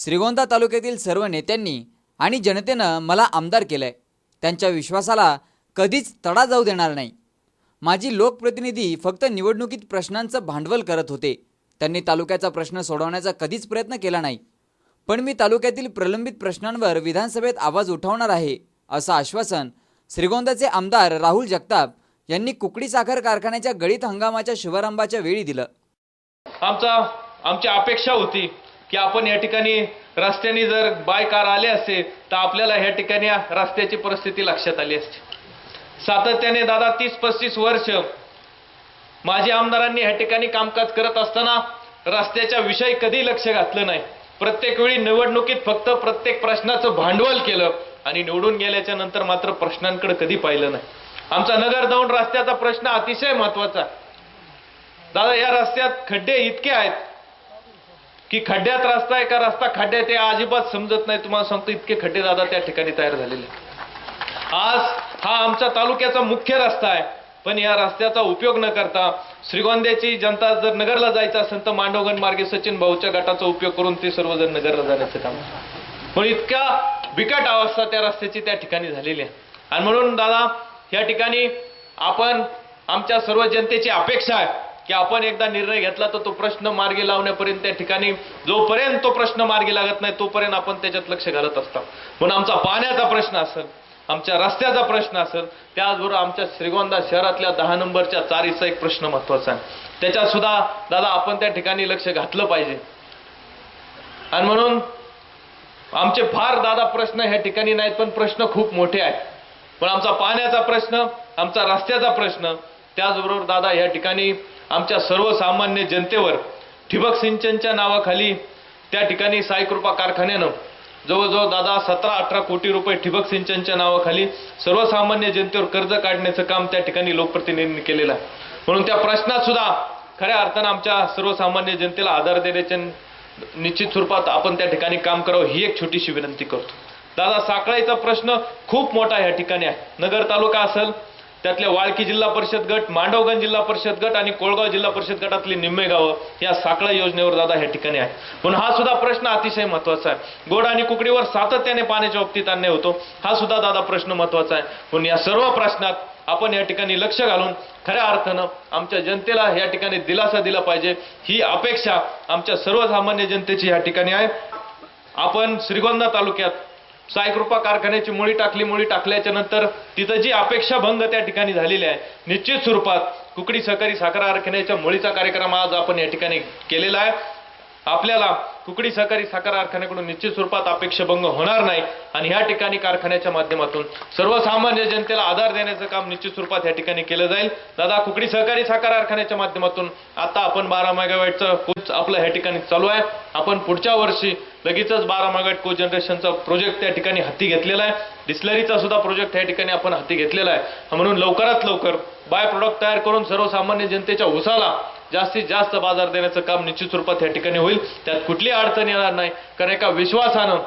श्रीगोंदा तालुक्यातील सर्व नेत्यांनी आणि जनतेनं मला आमदार केलंय। त्यांच्या विश्वासाला कधीच तडा जाऊ देणार नाही। माझी लोकप्रतिनिधी फक्त निवडणुकीत प्रश्नांचं भांडवल करत होते। त्यांनी तालुक्याचा प्रश्न सोडवण्याचा कधीच प्रयत्न केला नाही। पण मी तालुक्यातील प्रलंबित प्रश्नांवर विधानसभेत आवाज उठवणार आहे असं आश्वासन श्रीगोंदाचे आमदार राहुल जगताप यांनी कुकडी साखर कारखान्याच्या गळीत हंगामाच्या शुभारंभाच्या वेळी दिलं। आमची अपेक्षा होती की आपण या ठिकाणी रस्त्याने जर बाय कार आले असते तर आपल्याला या ठिकाणी रस्त्याची परिस्थिती लक्षात आली असती। सातत्याने दादा 30-35 वर्ष माझे आमदारांनी या ठिकाणी कामकाज करत असताना रस्त्याच्या विषयी कधी लक्ष घातलं नाही। प्रत्येक वेळी निवडणुकीत फक्त प्रत्येक प्रश्नाचं भांडवल केलं आणि निवडून गेल्याच्या नंतर मात्र प्रश्नांकडे कधी पाहिलं नाही। आमचा नगर दौंड रस्त्याचा प्रश्न अतिशय महत्त्वाचा दादा। या रस्त्यात खड्डे इतके आहेत की खड्ड्यात रस्ता आहे का रस्ता खड्ड्यात आहे अजिबात समजत नाही। तुम्हाला सांगतो इतके खड्डे दादा त्या ठिकाणी तयार झालेले। आज हा आमच्या तालुक्याचा मुख्य रस्ता आहे, पण या रस्त्याचा उपयोग न करता श्रीगोंद्याची जनता जर नगरला जायचं असेल तर मांडवगण मार्गे सचिन भाऊच्या गटाचा उपयोग करून ते सर्वजण नगरला जाण्याचं काम। पण इतका बिकट अवस्था त्या रस्त्याची त्या ठिकाणी झालेली आहे। आणि म्हणून दादा या ठिकाणी आपण आमच्या सर्व जनतेची अपेक्षा आहे की आपण एकदा निर्णय घेतला तर तो प्रश्न मार्गी लावण्यापर्यंत त्या ठिकाणी जोपर्यंत तो प्रश्न मार्गी लागत नाही तोपर्यंत आपण त्याच्यात लक्ष घालत असतो। म्हणून आमचा पाण्याचा प्रश्न असेल, आमच्या रस्त्याचा प्रश्न असेल, त्याचबरोबर आमच्या श्रीगोंदा शहरातल्या 10 नंबरच्या चारीचा एक प्रश्न महत्त्वाचा आहे। त्याच्यात सुद्धा दादा आपण त्या ठिकाणी लक्ष घातलं पाहिजे। आणि म्हणून आमचे फार दादा प्रश्न ह्या ठिकाणी नाहीत, पण प्रश्न खूप मोठे आहेत। पण आमचा पाण्याचा प्रश्न, आमचा रस्त्याचा प्रश्न, त्याचबरोबर दादा या ठिकाणी आमच्या सर्वसामान्य जनतेवर ठिबक सिंचनच्या नावाखाली त्या ठिकाणी साईकृपा कारखान्यानं जवळजवळ दादा 17-18 कोटी रुपये ठिबक सिंचनच्या नावाखाली सर्वसामान्य जनतेवर कर्ज काढण्याचं काम त्या ठिकाणी लोकप्रतिनिधींनी केलेलं आहे। म्हणून त्या प्रश्नात सुद्धा खऱ्या अर्थानं आमच्या सर्वसामान्य जनतेला आधार देण्याच्या निश्चित स्वरूपात आपण त्या ठिकाणी काम करावं ही एक छोटीशी विनंती करतो। दादा साखळीचा प्रश्न खूप मोठा या ठिकाणी आहे। नगर तालुका असेल त्यातल्या वाळकी जिल्हा परिषद गट, मांडवगण जिल्हा परिषद गट आणि कोळगाव जिल्हा परिषद गटातली निम्मे गावं या साखळा योजनेवर दादा या ठिकाणी आहे। म्हणून हा सुद्धा प्रश्न अतिशय महत्त्वाचा आहे। गोड आणि कुकडीवर सातत्याने पाण्याच्या बाबतीत अन्याय होतो, हा सुद्धा दादा प्रश्न महत्त्वाचा आहे। म्हणून या सर्व प्रश्नात आपण या ठिकाणी लक्ष घालून खऱ्या अर्थानं आमच्या जनतेला या ठिकाणी दिलासा दिला पाहिजे ही अपेक्षा आमच्या सर्वसामान्य जनतेची या ठिकाणी आहे। आपण श्रीगोंदा तालुक्यात साईकृपा कारखान्याची मुळी टाकल्याच्या नंतर तिथं जी अपेक्षा भंग त्या ठिकाणी झालेली आहे, निश्चित स्वरूपात कुकडी सहकारी साखर कारखान्याच्या मुळीचा कार्यक्रम आज आपण या ठिकाणी केलेला आहे। आपल्याला कुकडी सहकारी साखर कारखान्याकडून निश्चित स्वरूपात अपेक्षा भंग होणार नाही आणि ह्या ठिकाणी कारखान्याच्या माध्यमातून सर्वसामान्य जनतेला आधार देण्याचं काम निश्चित स्वरूपात या ठिकाणी केलं जाईल। दादा कुकडी सहकारी साखर कारखान्याच्या माध्यमातून आता आपण 12 मेगावॅटचं आपलं ह्या ठिकाणी चालू आहे। आपण पुढच्या वर्षी लगेचच 12 मेगावॅट को जनरेशनचा प्रोजेक्ट त्या ठिकाणी हाती घेतलेला आहे। डिस्लरीचा सुद्धा प्रोजेक्ट या ठिकाणी आपण हाती घेतलेला आहे। म्हणून लवकरात लवकर बाय प्रोडक्ट तयार करून सर्वसामान्य जनतेच्या उसाला जास्तीत जास्त बाजार देण्याचं काम निश्चित स्वरूपात या ठिकाणी होईल। त्यात कुठली अडचण येणार नाही, कारण एका विश्वासानं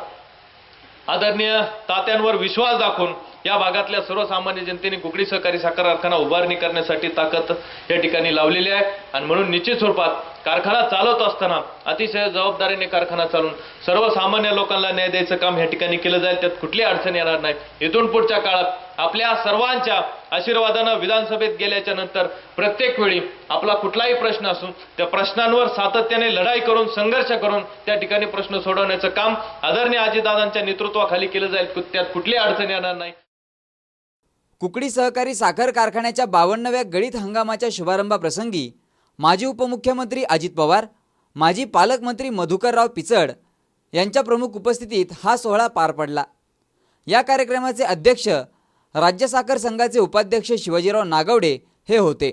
आदरणीय तात्यांवर विश्वास दाखवून या भागातल्या सर्वसामान्य जनतेने कुकडी सहकारी साखर कारखाना उभारणी करण्यासाठी ताकद या ठिकाणी लावलेली आहे। आणि म्हणून निश्चित स्वरूपात कारखाना चालवत असताना अतिशय जबाबदारीने कारखाना चालून सर्वसामान्य लोकांना न्याय द्यायचं काम या ठिकाणी केलं जाईल। त्यात कुठली अडचण येणार नाही। इथून पुढच्या काळात आपल्या सर्वांच्या आशीर्वादानं विधानसभेत गेल्याच्या नंतर प्रत्येक वेळी आपला कुठलाही प्रश्न असो त्या प्रश्नांवर सातत्याने लढाई करून संघर्ष करून त्या ठिकाणी प्रश्न सोडवण्याचं काम आदरणीय अजितदादांच्या नेतृत्वाखाली केलं जाईल। त्यात कुठली अडचण येणार नाही। कुकडी सहकारी साखर कारखान्याच्या 52व्या गळीत हंगामाच्या शुभारंभाप्रसंगी माजी उपमुख्यमंत्री अजित पवार, माजी पालकमंत्री मधुकरराव पिचड यांच्या प्रमुख उपस्थितीत हा सोहळा पार पडला। या कार्यक्रमाचे अध्यक्ष राज्य साखर संघाचे उपाध्यक्ष शिवाजीराव नागवडे हे होते।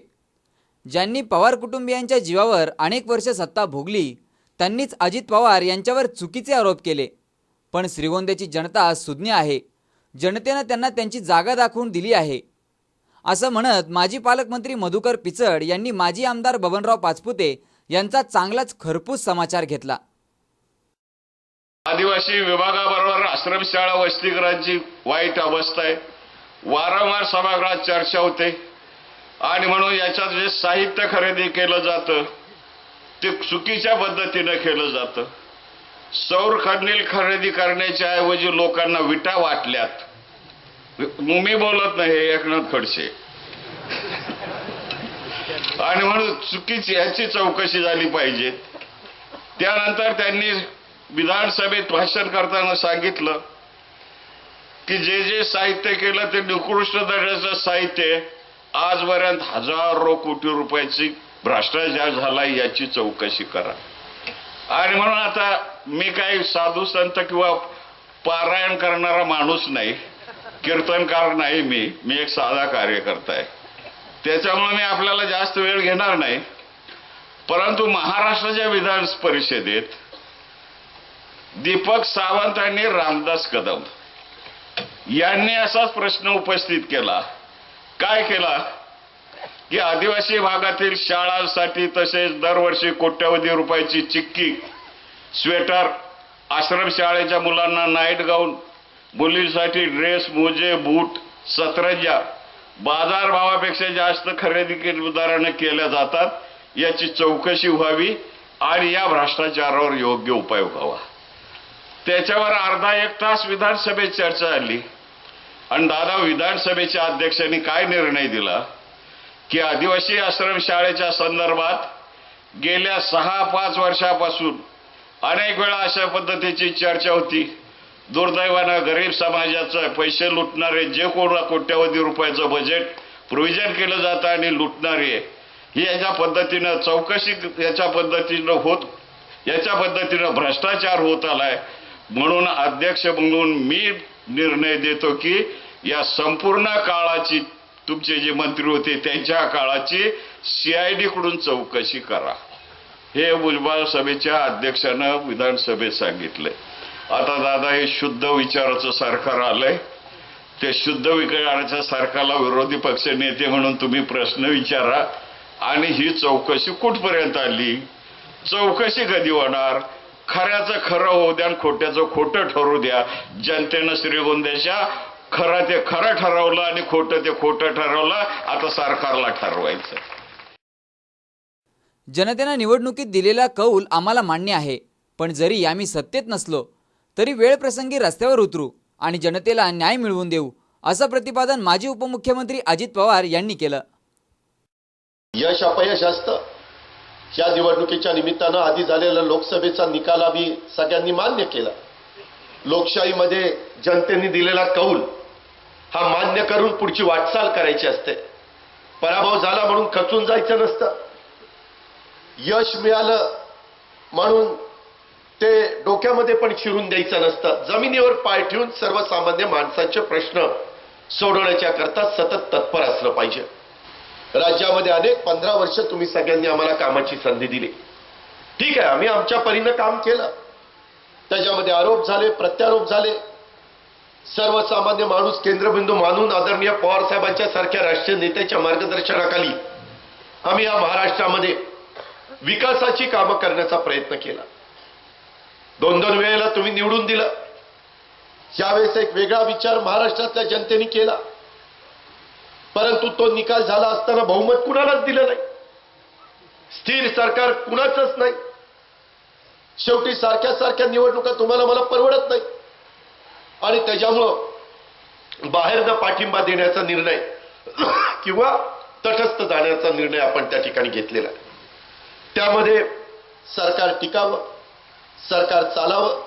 ज्यांनी पवार कुटुंबियांच्या जीवावर अनेक वर्ष सत्ता भोगली त्यांनीच अजित पवार यांच्यावर चुकीचे आरोप केले। पण श्रीगोंद्याची जनता सुज्ञ आहे, जनतेनं त्यांना त्यांची जागा दाखवून दिली आहे असं म्हणत माजी पालकमंत्री मधुकर पिचड यांनी माजी आमदार बबनराव पाचपुते यांचा चांगलाच खरपूस समाचार घेतला। आदिवासी विभागाबरोबर आश्रमशाळा वसतिगृहांची वाईट अवस्था आहे, वारंवार सभागृहात चर्चा होते आणि म्हणून याच्यात जे साहित्य खरेदी केलं जातं ते चुकीच्या पद्धतीने केलं जातं। सौर खंडील खरेदी करण्याच्या ऐवजी लोकांना विटा वाटल्यात. मी बोलत नाही, हे एकनाथ खडसे. आणि म्हणून चुकीची याची चौकशी झाली पाहिजे. त्यानंतर त्यांनी विधानसभेत भाषण करताना सांगितलं की जे जे साहित्य केलं ते निकृष्ट दर्जाचं साहित्य, आजपर्यंत हजारो कोटी रुपयाची भ्रष्टाचार झाला याची चौकशी करा. आणि म्हणून आता मी काही साधू संत किंवा पारायण करणारा माणूस नाही, कीर्तनकार नाही, मी एक साधा कार्यकर्ता आहे. त्याच्यामुळे मी आपल्याला जास्त वेळ घेणार नाही. परंतु महाराष्ट्राच्या विधान परिषदेत दीपक सावंत आणि रामदास कदम यांनी असाच प्रश्न उपस्थित केला. काय केला की आदिवासी भागातील शाळांसाठी तसेच दरवर्षी कोट्यवधी रुपयाची चिक्की, स्वेटर, आश्रमशाळेच्या मुलांना नाईट गाऊन, मुलींसाठी ड्रेस, मोजे, बूट, सतरंजा बाजारभावापेक्षा जास्त खरेदी दराने केल्या जातात, याची चौकशी व्हावी आणि या भ्रष्टाचारावर योग्य उपाय व्हावा. त्याच्यावर अर्धा एक तास विधानसभेत चर्चा झाली. आणि दादा, विधानसभेच्या अध्यक्षांनी काय निर्णय दिला की आदिवासी आश्रमशाळेच्या संदर्भात गेल्या 6-5 वर्षापासून अनेक वेळा अशा पद्धतीची चर्चा होती. दुर्दैवानं गरीब समाजाचे पैसे लुटणारे जे कोट्यवधी रुपयाचं बजेट प्रोव्हिजन केलं जातं आणि लुटणारे ही याच्या पद्धतीनं चौकशी याच्या पद्धतीनं भ्रष्टाचार होत आलाय. म्हणून अध्यक्ष म्हणून मी निर्णय देतो की या संपूर्ण काळाची, तुमचे जे मंत्री होते त्यांच्या काळाची CID कडून चौकशी करा. हे भुजबळ सभेच्या अध्यक्षानं विधानसभेत सांगितलंय. आता दादा, हे शुद्ध विचाराचं सरकार आलंय. ते शुद्ध विचाराच्या सरकारला विरोधी पक्ष नेते म्हणून तुम्ही प्रश्न विचारा आणि ही चौकशी कुठपर्यंत आली, चौकशी कधी होणार, खऱ्याचं खरं होऊ द्या आणि खोट्याचं खोटं ठरू द्या. जनतेनं श्रीगोंद्याच्या खरं ते खरं ठरवलं आणि खोटं ते खोटं ठरवलं. आता सरकारला ठरवायचं. जनतेनं निवडणुकीत दिलेला कौल आम्हाला मान्य आहे, पण जरी आम्ही सत्तेत नसलो तरी वेळ प्रसंगी रस्त्यावर उतरू आणि जनतेला न्याय मिळवून देऊ, असं प्रतिपादन माजी उपमुख्यमंत्री अजित पवार यांनी केलं. यश अपयश असतं. या निवडणुकीच्या निमित्तानं आधी झालेला लोकसभेचा निकाल आम्ही सगळ्यांनी मान्य केला. लोकशाहीमध्ये जनतेने दिलेला कौल हा मान्य करून पुढची वाटचाल करायची असते. पराभव झाला म्हणून खचून जायचं नसतं. यश मिळालं म्हणून ते डोक्यामध्ये पण शिरून द्यायचं नसतं. जमिनीवर पाय ठेवून सर्वसामान्य माणसाचे प्रश्न सोडवण्याच्या करता सतत तत्पर असलं पाहिजे. राज्यामध्ये अनेक 15 वर्ष तुम्ही सगळ्यांनी आम्हाला कामाची संधी दिली. ठीक आहे, आम्ही आमच्या परीनं काम केलं. त्याच्यामध्ये आरोप झाले, प्रत्यारोप झाले. सर्वसामान्य माणूस केंद्रबिंदू मानून आदरणीय पवार साहेबांच्या सारख्या राष्ट्रीय नेत्याच्या मार्गदर्शनाखाली आम्ही या महाराष्ट्रामध्ये विकासाची कामं करण्याचा प्रयत्न केला. 2-2 वेळेला तुम्ही निवडून दिलं. यावेळेस एक वेगळा विचार महाराष्ट्रातल्या जनतेने केला, परंतु तो निकाल झाला असताना बहुमत कुणालाच दिलं नाही. स्थिर सरकार कुणाचंच नाही. शेवटी सारख्या निवडणुका तुम्हाला मला परवडत नाही आणि त्याच्यामुळं बाहेरनं पाठिंबा देण्याचा निर्णय किंवा तटस्थ जाण्याचा निर्णय आपण त्या ठिकाणी घेतलेला आहे. त्यामध्ये सरकार टिकावं, सरकार चालावं.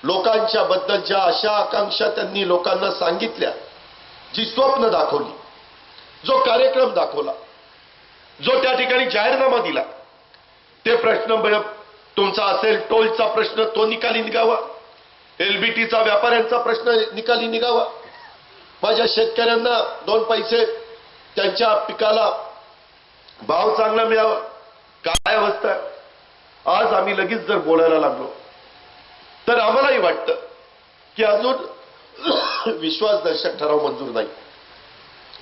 लोकांच्या बद्दलच्या आशा आकांक्षा त्यांनी लोकांना सांगितल्या, जी स्वप्न दाखवली, जो कार्यक्रम दाखवला, जो त्या ठिकाणी जाहीरनामा दिला, ते प्रश्न तुमचा असेल टोलचा प्रश्न तो निकाली निघावा, LBTचा व्यापाऱ्यांचा प्रश्न निकाली निघावा, माझ्या शेतकऱ्यांना 2 पैसे त्यांच्या पिकाला भाव चांगला मिळावा. काय अवस्था आहे. आज आम्ही लगेच जर बोलायला लागलो तर आम्हालाही वाटतं की अजून विश्वासदर्शक ठराव मंजूर नाही.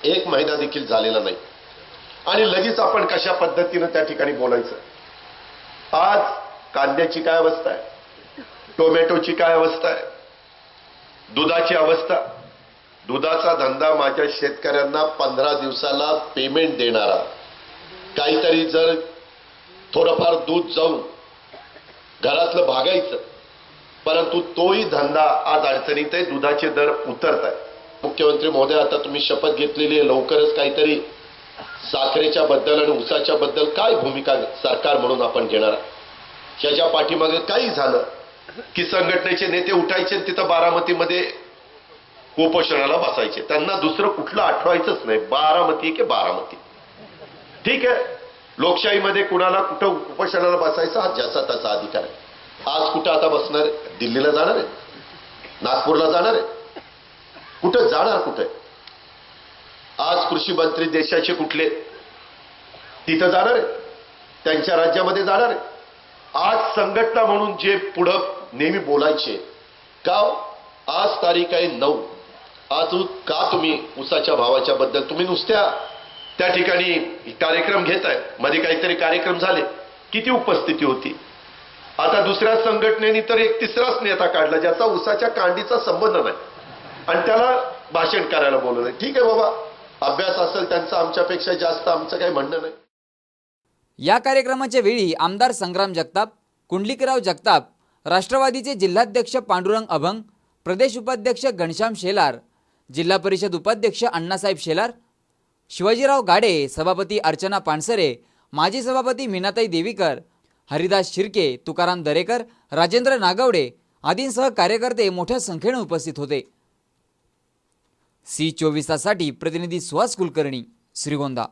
1 महिना देखील झालेला नाही आणि लगेच आपण कशा पद्धतीनं त्या ठिकाणी बोलायचं. आज कांद्याची काय अवस्था आहे, टोमॅटोची काय अवस्था आहे, दुधाची अवस्था. दुधाचा धंदा माझ्या शेतकऱ्यांना 15 दिवसाला पेमेंट देणारा, काहीतरी जर थोडंफार दूध जाऊन घरातलं भागायचं परंतु तोही धंदा आज अडचणीत आहे. दुधाचे दर उतरत आहेत. मुख्यमंत्री महोदय, आता तुम्ही शपथ घेतलेली आहे, लवकरच काहीतरी साखरेच्या बद्दल आणि ऊसाच्या बद्दल काय भूमिका सरकार म्हणून आपण घेणार. ह्याच्या पाठीमागे काही झालं की संघटनेचे नेते उठायचे आणि तिथं बारामतीमध्ये उपोषणाला बसायचे. त्यांना दुसरं कुठलं आठवायचंच नाही. बारामती की बारामती, ठीक आहे. लोकशाहीमध्ये कुणाला कुठं उपोषणाला बसायचा हा ज्याचा त्याचा अधिकार आहे. आज कुठं आता बसणार आहे? दिल्लीला जाणार आहे, नागपूरला जाणार आहे, कुठं जाणार कुठे? आज कृषी मंत्री देशाचे कुठले तिथं जाणार आहे, त्यांच्या राज्यामध्ये जाणार आहे. आज संघटना म्हणून जे पुढं नेहमी बोलायचे का, आज तारीख आहे 9. आज का तुम्ही ऊसाच्या भावाच्या बद्दल तुम्ही नुसत्या त्या ठिकाणी कार्यक्रम घेताय? मध्ये काहीतरी कार्यक्रम झाले, किती उपस्थिती होती. आता दुसऱ्या संघटनेने तर एक तिसराच नेता काढला ज्याचा ऊसाच्या कांडीचा संबंध नाही आणि त्याला भाषण करायला बोलवलं. ठीक आहे बाबा, अभ्यास असेल त्यांचा आमच्यापेक्षा जास्त, आमचं काही म्हणणं नाही. या कार्यक्रमाच्या वेळी आमदार संग्राम जगताप, कुंडलिकराव जगताप, राष्ट्रवादीचे जिल्हाध्यक्ष पांडुरंग अभंग, प्रदेश उपाध्यक्ष घनश्याम शेलार, जिल्हा परिषद उपाध्यक्ष अण्णासाहेब शेलार, शिवाजीराव गाडे, सभापती अर्चना पानसरे, माजी सभापती मीनाताई देवीकर, हरिदास शिर्के, तुकाराम दरेकर, राजेंद्र नागवडे आदींसह कार्यकर्ते मोठ्या संख्येने उपस्थित होते. C24 साठी प्रतिनिधी सुहास कुलकर्णी, श्रीगोंदा.